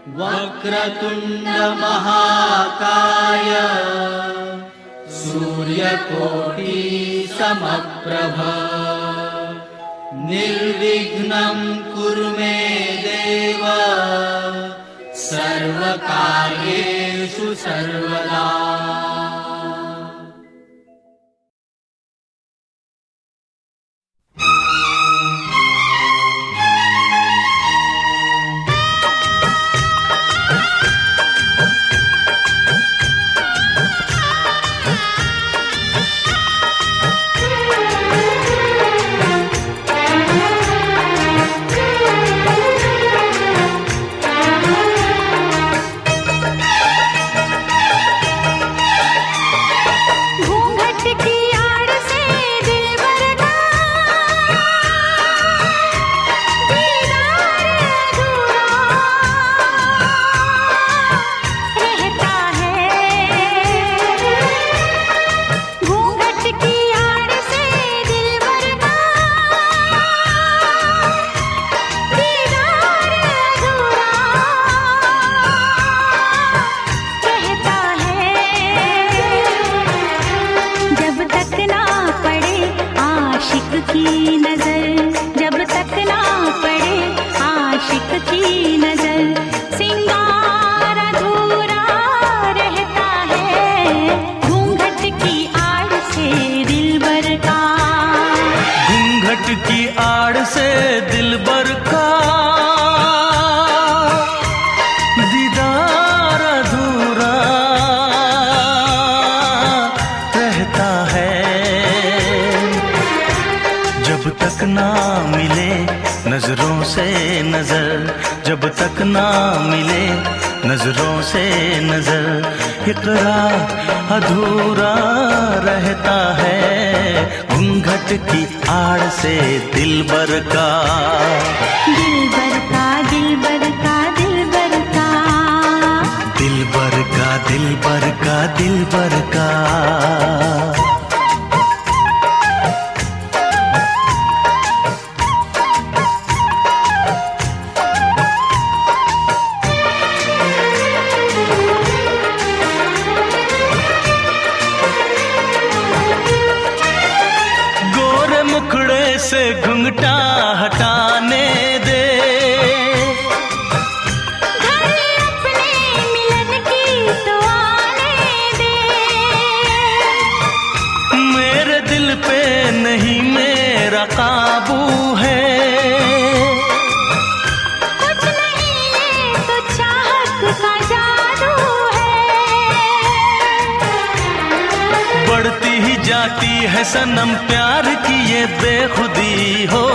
वक्रतुंड महाकाय सूर्यकोटि समप्रभ निर्विघ्नं कुरु मे देव सर्वकार्येषु सर्वदा। नजरों से नजर, जब तक ना मिले नजरों से नजर, इकरार अधूरा रहता है घूंघट की आड़ से दिलबर का। दिलबर का दिलबर का दिलबर का दिलबर का दिलबर का दिलबर का। से घुंघटा हटाने दे, घड़ी अपने मिलन की तो आने दे। मेरे दिल पे नहीं मेरा काबू है, कुछ नहीं ये तो चाहत का जादू है। बढ़ती ही जाती है सनम प्यार की ये बेखुदी हो।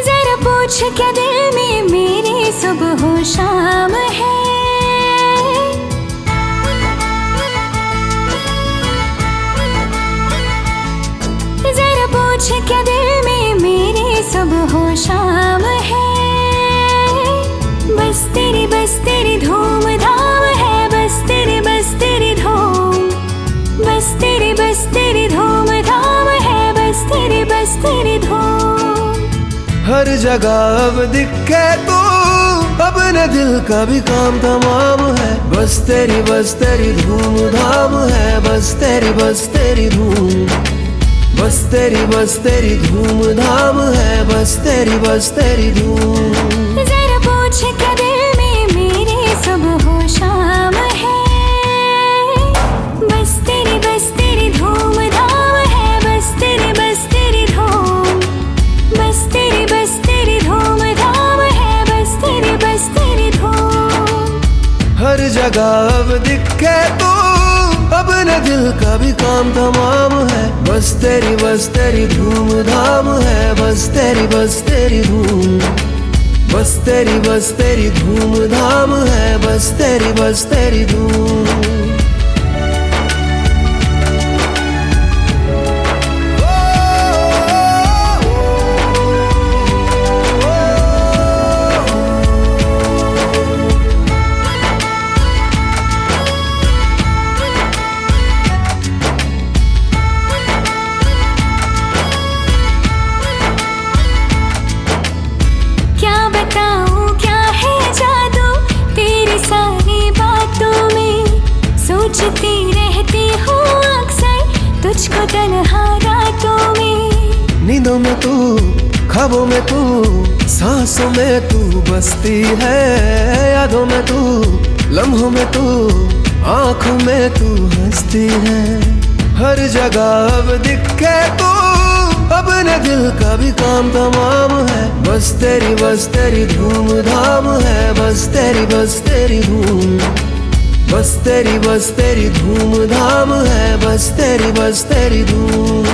जरा पूछ क्या दिल में मेरे सुबह हो शाम है। जरा पूछ क्या दिल में मेरे सुबह हो शाम है। बस तेरी धूम धाम है, बस तेरी धूम, बस तेरी धूम धाम है, बस तेरी धूम। हर जगह अब दिखे तू, अपने दिल का भी काम तमाम है। बस तेरी धूम धाम है, बस तेरी धूम, बस तेरी धूम धाम है, बस तेरी धूम। जरा पूछ क्या दिल में मेरे सुबह हो शाम है। बस तेरी धूम धाम है, बस तेरी धूम, बस तेरी धूम धाम है, बस तेरी धूम। हर जगह अब दिखे तू, अपने दिल का भी काम तमाम है। बस तेरी धूम धाम है, बस तेरी धूम, बस तेरी धूम धाम है, बस तेरी धूम। तुझको तन्हा रातों में, नींदों में तू, ख्वाबों में तू, सांसों में तू बसती है, यादों में तू, लम्हों में तू, आंखों में तू हंसती है। हर जगह अब दिखे तू, अपने दिल का भी काम तमाम है। बस तेरी धूम धाम है, बस तेरी धूम, बस तेरी धूम धाम है, बस तेरी धूम।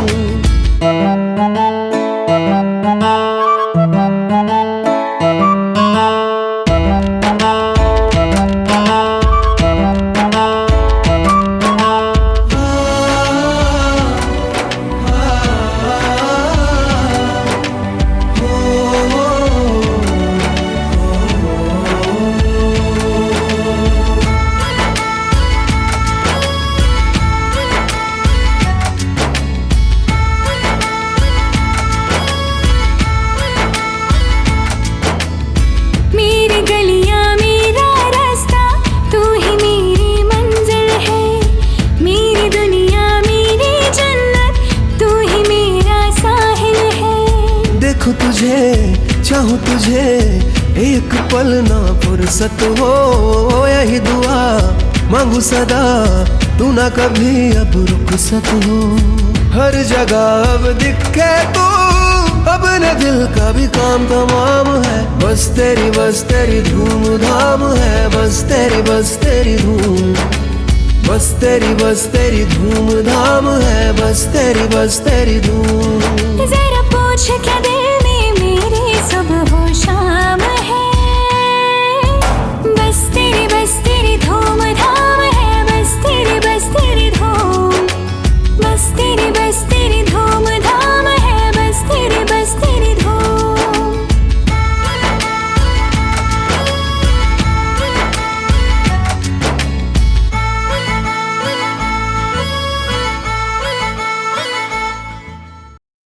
तुझे चाहूं तुझे एक पल ना फुर्सत हो, यही दुआ मांगू सदा, तू ना कभी अब रुखसत हो। हर जगह अब दिखे तू, अपने दिल का भी काम तमाम है। बस तेरी धूम धाम है, बस तेरी धूम, बस तेरी धूम धाम है, बस तेरी धूम। जरा पूछ क्या दिल में मेरे सब होश